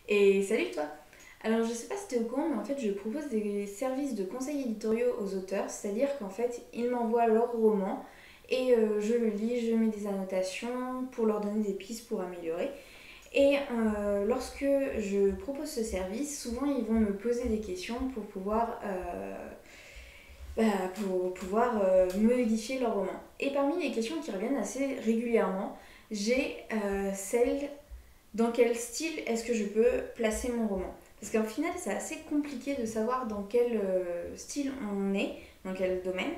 Et salut toi! Alors je sais pas si tu es au courant, mais en fait je propose des services de conseils éditoriaux aux auteurs, c'est-à-dire qu'en fait ils m'envoient leur roman et je le lis, je mets des annotations pour leur donner des pistes pour améliorer. Et lorsque je propose ce service, souvent ils vont me poser des questions pour pouvoir modifier leur roman. Et parmi les questions qui reviennent assez régulièrement, j'ai celle: dans quel style est-ce que je peux placer mon roman? Parce qu'au final, c'est assez compliqué de savoir dans quel style on est, dans quel domaine.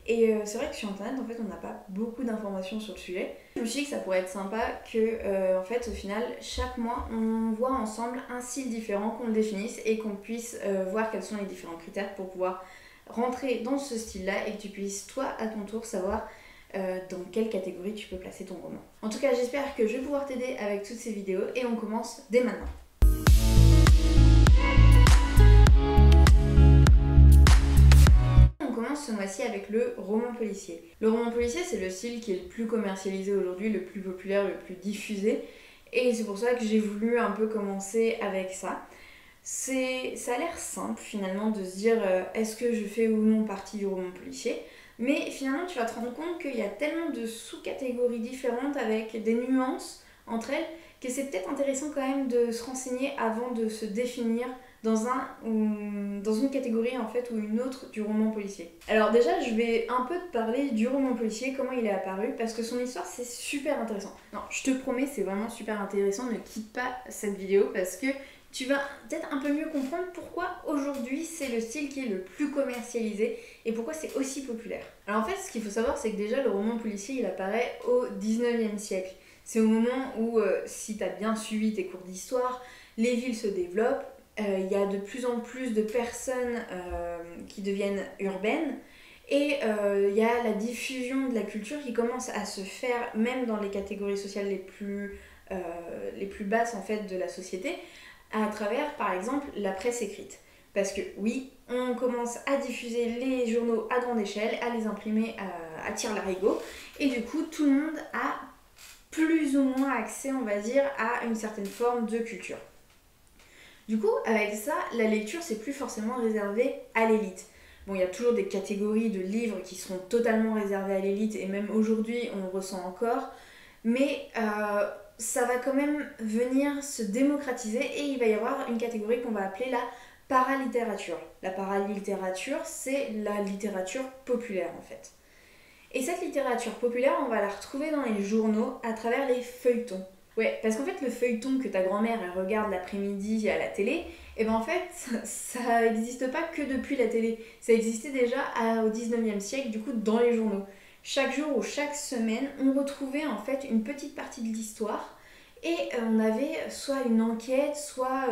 Et c'est vrai que sur internet, en fait, on n'a pas beaucoup d'informations sur le sujet. Je me suis dit que ça pourrait être sympa que, en fait, au final, chaque mois, on voit ensemble un style différent, qu'on le définisse et qu'on puisse voir quels sont les différents critères pour pouvoir rentrer dans ce style-là et que tu puisses, toi, à ton tour, savoir dans quelle catégorie tu peux placer ton roman. En tout cas, j'espère que je vais pouvoir t'aider avec toutes ces vidéos et on commence dès maintenant. On commence ce mois-ci avec le roman policier. Le roman policier, c'est le style qui est le plus commercialisé aujourd'hui, le plus populaire, le plus diffusé. Et c'est pour ça que j'ai voulu un peu commencer avec ça. Ça a l'air simple finalement de se dire est-ce que je fais ou non partie du roman policier. Mais finalement, tu vas te rendre compte qu'il y a tellement de sous-catégories différentes avec des nuances entre elles que c'est peut-être intéressant quand même de se renseigner avant de se définir dans une catégorie en fait ou une autre du roman policier. Alors déjà, je vais un peu te parler du roman policier, comment il est apparu, parce que son histoire c'est super intéressant. Non, je te promets, c'est vraiment super intéressant, ne quitte pas cette vidéo parce que tu vas peut-être un peu mieux comprendre pourquoi aujourd'hui c'est le style qui est le plus commercialisé et pourquoi c'est aussi populaire. Alors en fait, ce qu'il faut savoir, c'est que déjà le roman policier il apparaît au 19e siècle. C'est au moment où, si tu as bien suivi tes cours d'histoire, les villes se développent, il y a de plus en plus de personnes qui deviennent urbaines et il y a la diffusion de la culture qui commence à se faire même dans les catégories sociales les plus basses en fait de la société, à travers par exemple la presse écrite. Parce que oui, on commence à diffuser les journaux à grande échelle, à les imprimer à tire-larigot, et du coup tout le monde a plus ou moins accès, on va dire, à une certaine forme de culture. Du coup, avec ça, la lecture, c'est plus forcément réservé à l'élite. Bon, il y a toujours des catégories de livres qui seront totalement réservées à l'élite, et même aujourd'hui, on le ressent encore, mais ça va quand même venir se démocratiser, et il va y avoir une catégorie qu'on va appeler la paralittérature. La paralittérature, c'est la littérature populaire, en fait. Et cette littérature populaire, on va la retrouver dans les journaux à travers les feuilletons. Ouais, parce qu'en fait, le feuilleton que ta grand-mère elle regarde l'après-midi à la télé, et ben en fait, ça n'existe pas que depuis la télé. Ça existait déjà au 19e siècle, du coup, dans les journaux. Chaque jour ou chaque semaine, on retrouvait en fait une petite partie de l'histoire et on avait soit une enquête, soit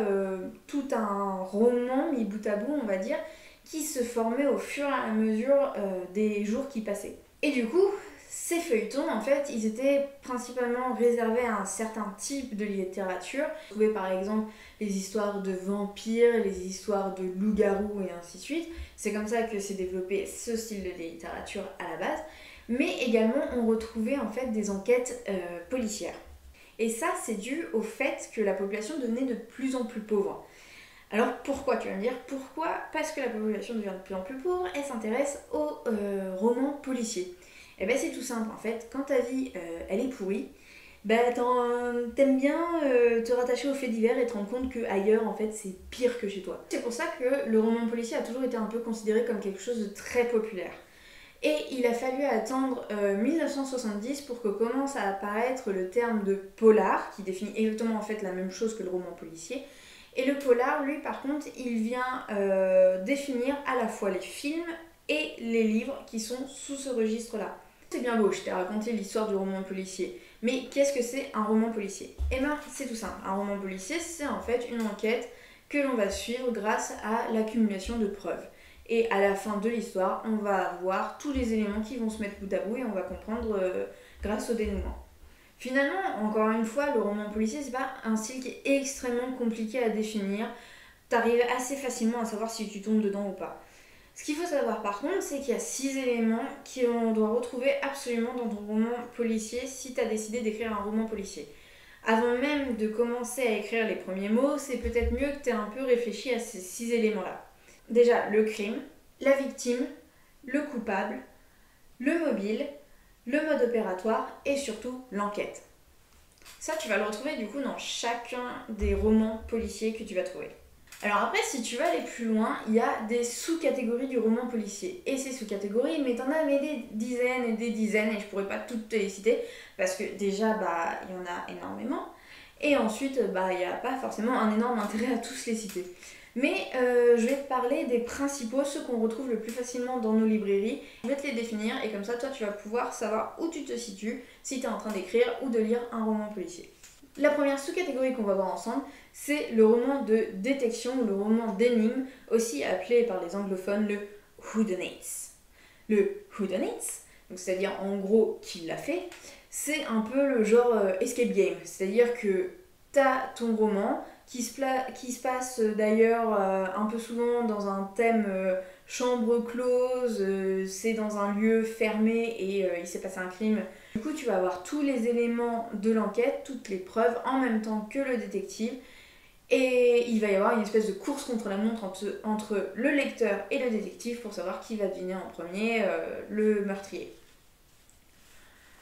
tout un roman mis bout à bout, on va dire, qui se formait au fur et à mesure des jours qui passaient. Et du coup, ces feuilletons, en fait, ils étaient principalement réservés à un certain type de littérature. Vous trouvez par exemple les histoires de vampires, les histoires de loups-garous et ainsi de suite. C'est comme ça que s'est développé ce style de littérature à la base. Mais également, on retrouvait en fait des enquêtes policières. Et ça, c'est dû au fait que la population devenait de plus en plus pauvre. Alors pourquoi, tu vas me dire? Pourquoi? Parce que la population devient de plus en plus pauvre, elle s'intéresse aux romans policiers. Et bien c'est tout simple, en fait, quand ta vie elle est pourrie, t'aimes bien te rattacher aux faits divers et te rendre compte qu'ailleurs en fait c'est pire que chez toi. C'est pour ça que le roman policier a toujours été un peu considéré comme quelque chose de très populaire. Et il a fallu attendre 1970 pour que commence à apparaître le terme de polar, qui définit exactement en fait la même chose que le roman policier. Et le polar, lui, par contre, il vient définir à la fois les films et les livres qui sont sous ce registre-là. C'est bien beau, je t'ai raconté l'histoire du roman policier. Mais qu'est-ce que c'est un roman policier? Eh bien, c'est tout simple. Un roman policier, c'est en fait une enquête que l'on va suivre grâce à l'accumulation de preuves. Et à la fin de l'histoire, on va avoir tous les éléments qui vont se mettre bout à bout et on va comprendre grâce au dénouement. Finalement, encore une fois, le roman policier, c'est pas un style qui est extrêmement compliqué à définir. T'arrives assez facilement à savoir si tu tombes dedans ou pas. Ce qu'il faut savoir par contre, c'est qu'il y a 6 éléments qu'on doit retrouver absolument dans ton roman policier si tu as décidé d'écrire un roman policier. Avant même de commencer à écrire les premiers mots, c'est peut-être mieux que tu aies un peu réfléchi à ces 6 éléments-là. Déjà, le crime, la victime, le coupable, le mobile, le mode opératoire et surtout l'enquête. Ça, tu vas le retrouver du coup dans chacun des romans policiers que tu vas trouver. Alors après, si tu veux aller plus loin, il y a des sous-catégories du roman policier. Et ces sous-catégories, mais t'en as des dizaines et des dizaines, et je pourrais pas toutes te les citer, parce que déjà, il y en a énormément. Et ensuite, il n'y a pas forcément un énorme intérêt à tous les citer. Mais je vais te parler des principaux, ceux qu'on retrouve le plus facilement dans nos librairies. Je vais te les définir, et comme ça, toi, tu vas pouvoir savoir où tu te situes, si tu es en train d'écrire ou de lire un roman policier. La première sous-catégorie qu'on va voir ensemble, c'est le roman de détection ou le roman d'énigme, aussi appelé par les anglophones le whodunits. Le whodunits, c'est-à-dire en gros qui l'a fait, c'est un peu le genre escape game, c'est-à-dire que tu as ton roman qui se passe d'ailleurs un peu souvent dans un thème chambre close, c'est dans un lieu fermé et il s'est passé un crime. Du coup, tu vas avoir tous les éléments de l'enquête, toutes les preuves en même temps que le détective. Et il va y avoir une espèce de course contre la montre entre le lecteur et le détective pour savoir qui va deviner en premier le meurtrier.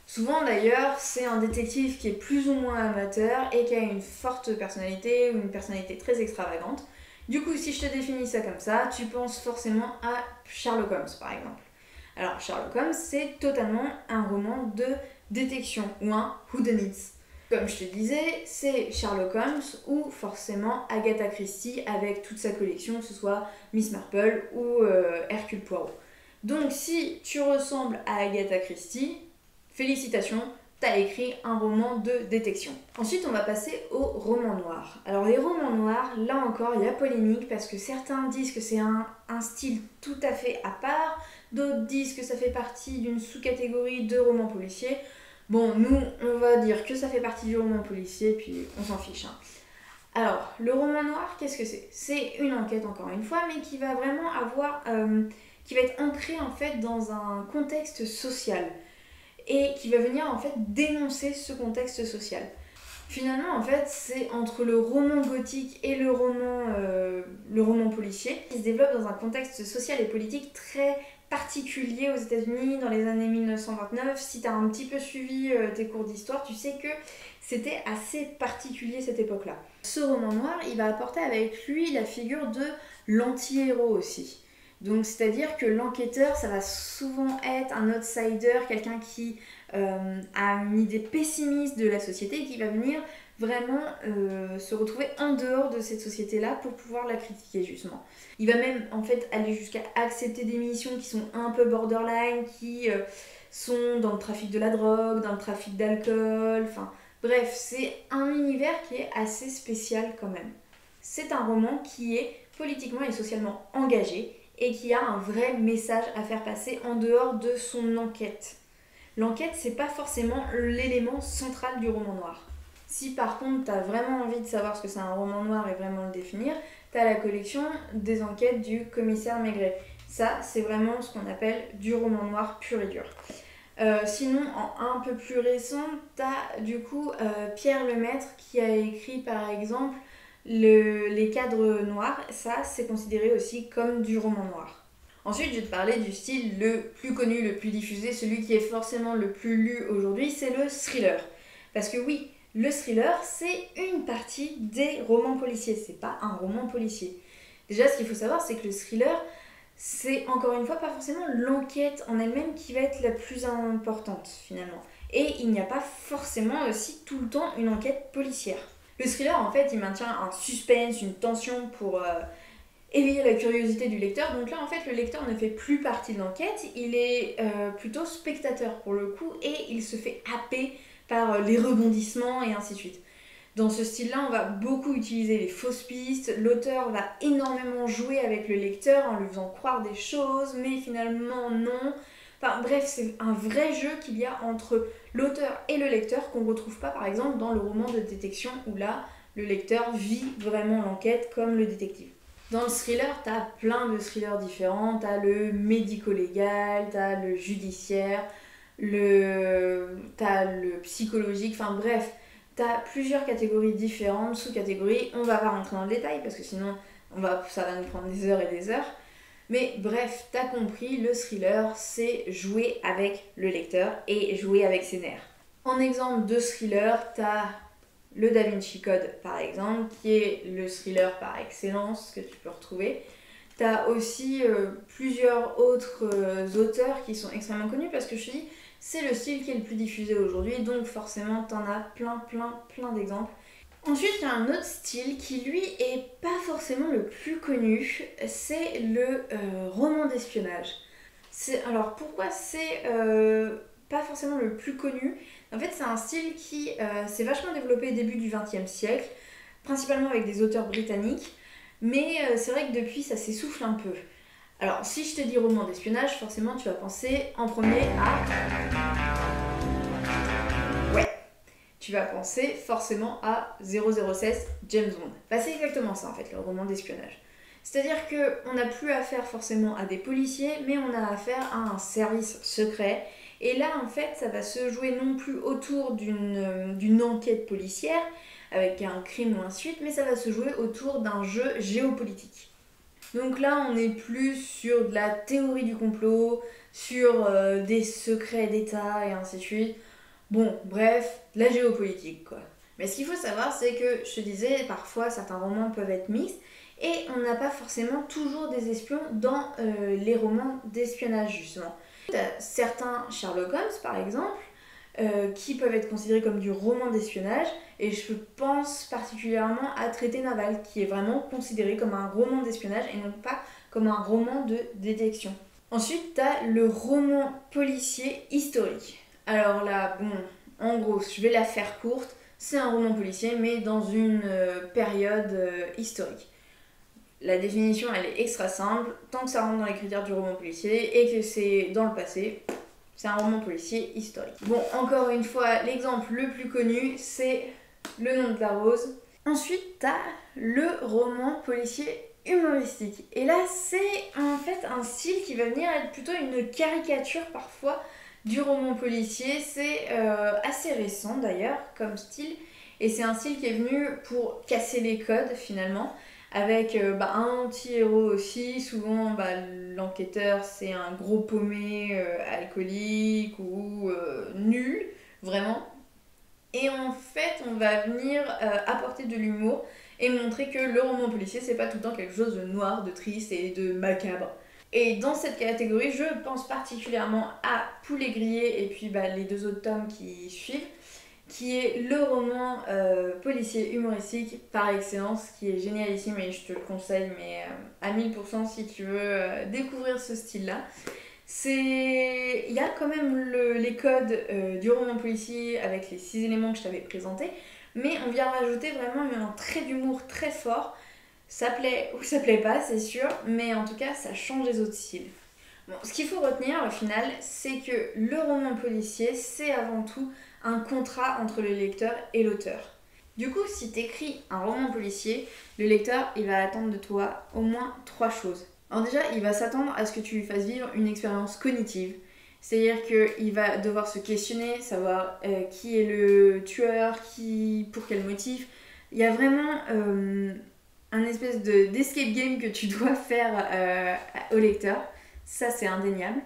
Souvent d'ailleurs, c'est un détective qui est plus ou moins amateur et qui a une forte personnalité ou une personnalité très extravagante. Du coup, si je te définis ça comme ça, tu penses forcément à Sherlock Holmes par exemple. Alors Sherlock Holmes, c'est totalement un roman de détection ou un whodunit. Comme je te disais, c'est Sherlock Holmes ou forcément Agatha Christie avec toute sa collection, que ce soit Miss Marple ou Hercule Poirot. Donc si tu ressembles à Agatha Christie, félicitations, t'as écrit un roman de détection. Ensuite, on va passer au roman noir. Alors les romans noirs, là encore, il y a polémique parce que certains disent que c'est un style tout à fait à part, d'autres disent que ça fait partie d'une sous-catégorie de romans policiers. Bon, nous, on va dire que ça fait partie du roman policier, puis on s'en fiche. Alors, le roman noir, qu'est-ce que c'est ? C'est une enquête, encore une fois, mais qui va vraiment qui va être ancrée en fait dans un contexte social et qui va venir en fait dénoncer ce contexte social. Finalement, en fait, c'est entre le roman gothique et le roman policier qui se développe dans un contexte social et politique très particulier aux États-Unis dans les années 1929. Si tu as un petit peu suivi tes cours d'histoire, tu sais que c'était assez particulier cette époque-là. Ce roman noir, il va apporter avec lui la figure de l'anti-héros aussi. Donc c'est-à-dire que l'enquêteur, ça va souvent être un outsider, quelqu'un qui a une idée pessimiste de la société et qui va venir vraiment se retrouver en dehors de cette société-là pour pouvoir la critiquer justement. Il va même en fait aller jusqu'à accepter des missions qui sont un peu borderline, qui sont dans le trafic de la drogue, dans le trafic d'alcool, enfin bref, c'est un univers qui est assez spécial quand même. C'est un roman qui est politiquement et socialement engagé et qui a un vrai message à faire passer en dehors de son enquête. L'enquête, c'est pas forcément l'élément central du roman noir. Si par contre tu as vraiment envie de savoir ce que c'est un roman noir et vraiment le définir, tu as la collection des enquêtes du commissaire Maigret. Ça, c'est vraiment ce qu'on appelle du roman noir pur et dur. Sinon, en un peu plus récent, tu as du coup Pierre Lemaitre qui a écrit par exemple les cadres noirs. Ça, c'est considéré aussi comme du roman noir. Ensuite, je vais te parler du style le plus connu, le plus diffusé, celui qui est forcément le plus lu aujourd'hui, c'est le thriller. Parce que oui, le thriller, c'est une partie des romans policiers, c'est pas un roman policier. Déjà, ce qu'il faut savoir, c'est que le thriller, c'est encore une fois pas forcément l'enquête en elle-même qui va être la plus importante finalement. Et il n'y a pas forcément aussi tout le temps une enquête policière. Le thriller, en fait, il maintient un suspense, une tension pour éveiller la curiosité du lecteur. Donc là, en fait, le lecteur ne fait plus partie de l'enquête, il est plutôt spectateur pour le coup et il se fait happer par les rebondissements et ainsi de suite. Dans ce style-là, on va beaucoup utiliser les fausses pistes, l'auteur va énormément jouer avec le lecteur en lui faisant croire des choses, mais finalement non. Enfin bref, c'est un vrai jeu qu'il y a entre l'auteur et le lecteur qu'on ne retrouve pas par exemple dans le roman de détection où là, le lecteur vit vraiment l'enquête comme le détective. Dans le thriller, t'as plein de thrillers différents, t'as le médico-légal, t'as le judiciaire, t'as le psychologique, enfin bref, t'as plusieurs catégories différentes, sous-catégories. On va pas rentrer dans le détail parce que sinon ça va nous prendre des heures et des heures. Mais bref, t'as compris, le thriller, c'est jouer avec le lecteur et jouer avec ses nerfs. En exemple de thriller, t'as le Da Vinci Code par exemple, qui est le thriller par excellence que tu peux retrouver. T'as aussi plusieurs autres auteurs qui sont extrêmement connus parce que je te dis, c'est le style qui est le plus diffusé aujourd'hui, donc forcément t'en as plein d'exemples. Ensuite, il y a un autre style qui lui est pas forcément le plus connu, c'est le roman d'espionnage. Alors pourquoi c'est pas forcément le plus connu? En fait, c'est un style qui s'est vachement développé au début du XXe siècle, principalement avec des auteurs britanniques, mais c'est vrai que depuis ça s'essouffle un peu. Alors, si je te dis roman d'espionnage, forcément tu vas penser en premier à... Ouais, tu vas penser forcément à 007 James Bond. Bah, c'est exactement ça en fait, le roman d'espionnage. C'est-à-dire qu'on n'a plus affaire forcément à des policiers, mais on a affaire à un service secret. Et là, en fait, ça va se jouer non plus autour d'une enquête policière, avec un crime ou un suite, mais ça va se jouer autour d'un jeu géopolitique. Donc là, on est plus sur de la théorie du complot, sur des secrets d'État et ainsi de suite. Bon, bref, de la géopolitique quoi. Mais ce qu'il faut savoir, c'est que, je te disais, parfois certains romans peuvent être mixtes, et on n'a pas forcément toujours des espions dans les romans d'espionnage justement. T'as certains Sherlock Holmes par exemple, qui peuvent être considérés comme du roman d'espionnage, et je pense particulièrement à Traité naval, qui est vraiment considéré comme un roman d'espionnage et non pas comme un roman de détection. Ensuite, t'as le roman policier historique. Alors là, bon, en gros, je vais la faire courte, c'est un roman policier, mais dans une période historique. La définition, elle est extra simple, tant que ça rentre dans les critères du roman policier et que c'est dans le passé, c'est un roman policier historique. Bon, encore une fois, l'exemple le plus connu, c'est Le nom de la rose. Ensuite, t'as le roman policier humoristique. Et là, c'est en fait un style qui va venir être plutôt une caricature parfois du roman policier. C'est assez récent d'ailleurs comme style. Et c'est un style qui est venu pour casser les codes finalement. Avec un anti-héros aussi, souvent l'enquêteur c'est un gros paumé alcoolique ou nul, vraiment. Et en fait on va venir apporter de l'humour et montrer que le roman policier c'est pas tout le temps quelque chose de noir, de triste et de macabre. Et dans cette catégorie je pense particulièrement à Poulet grillé et puis les deux autres tomes qui suivent, qui est le roman policier humoristique par excellence, qui est génialissime et je te le conseille, mais à 1000% si tu veux découvrir ce style-là. Il y a quand même les codes du roman policier avec les 6 éléments que je t'avais présentés, mais on vient rajouter vraiment un trait d'humour très fort. Ça plaît ou ça plaît pas, c'est sûr, mais en tout cas, ça change les autres styles. Bon, ce qu'il faut retenir au final, c'est que le roman policier, c'est avant tout un contrat entre le lecteur et l'auteur. Du coup, si tu écris un roman policier, le lecteur, il va attendre de toi au moins 3 choses. Alors déjà, il va s'attendre à ce que tu lui fasses vivre une expérience cognitive. C'est-à-dire qu'il va devoir se questionner, savoir qui est le tueur, pour quel motif. Il y a vraiment un espèce d'escape game que tu dois faire au lecteur. Ça, c'est indéniable.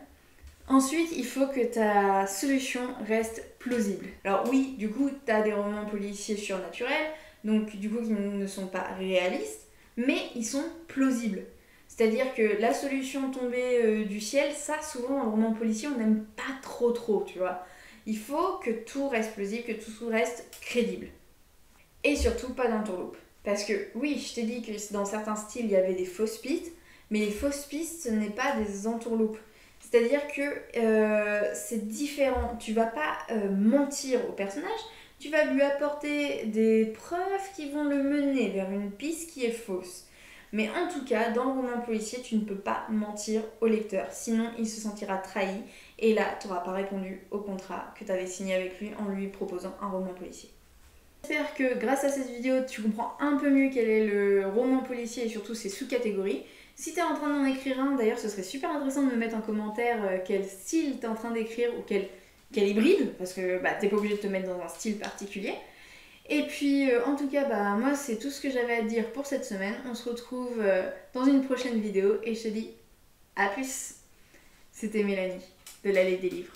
Ensuite, il faut que ta solution reste plausible. Alors oui, du coup, tu as des romans policiers surnaturels, donc du coup qui ne sont pas réalistes, mais ils sont plausibles. C'est-à-dire que la solution tombée du ciel, ça souvent en roman policier, on n'aime pas trop, tu vois. Il faut que tout reste plausible, que tout reste crédible. Et surtout, pas d'entourloupe. Parce que oui, je t'ai dit que dans certains styles, il y avait des fausses pistes, mais les fausses pistes, ce n'est pas des entourloupes. C'est-à-dire que c'est différent. Tu vas pas mentir au personnage, tu vas lui apporter des preuves qui vont le mener vers une piste qui est fausse. Mais en tout cas, dans le roman policier, tu ne peux pas mentir au lecteur, sinon il se sentira trahi et là, tu n'auras pas répondu au contrat que tu avais signé avec lui en lui proposant un roman policier. J'espère que grâce à cette vidéo, tu comprends un peu mieux quel est le roman policier et surtout ses sous-catégories. Si tu es en train d'en écrire un, d'ailleurs, ce serait super intéressant de me mettre en commentaire quel style tu es en train d'écrire ou quel hybride, parce que tu n'es pas obligé de te mettre dans un style particulier. Et puis en tout cas, moi c'est tout ce que j'avais à dire pour cette semaine. On se retrouve dans une prochaine vidéo et je te dis à plus. C'était Mélanie de l'Allée des livres.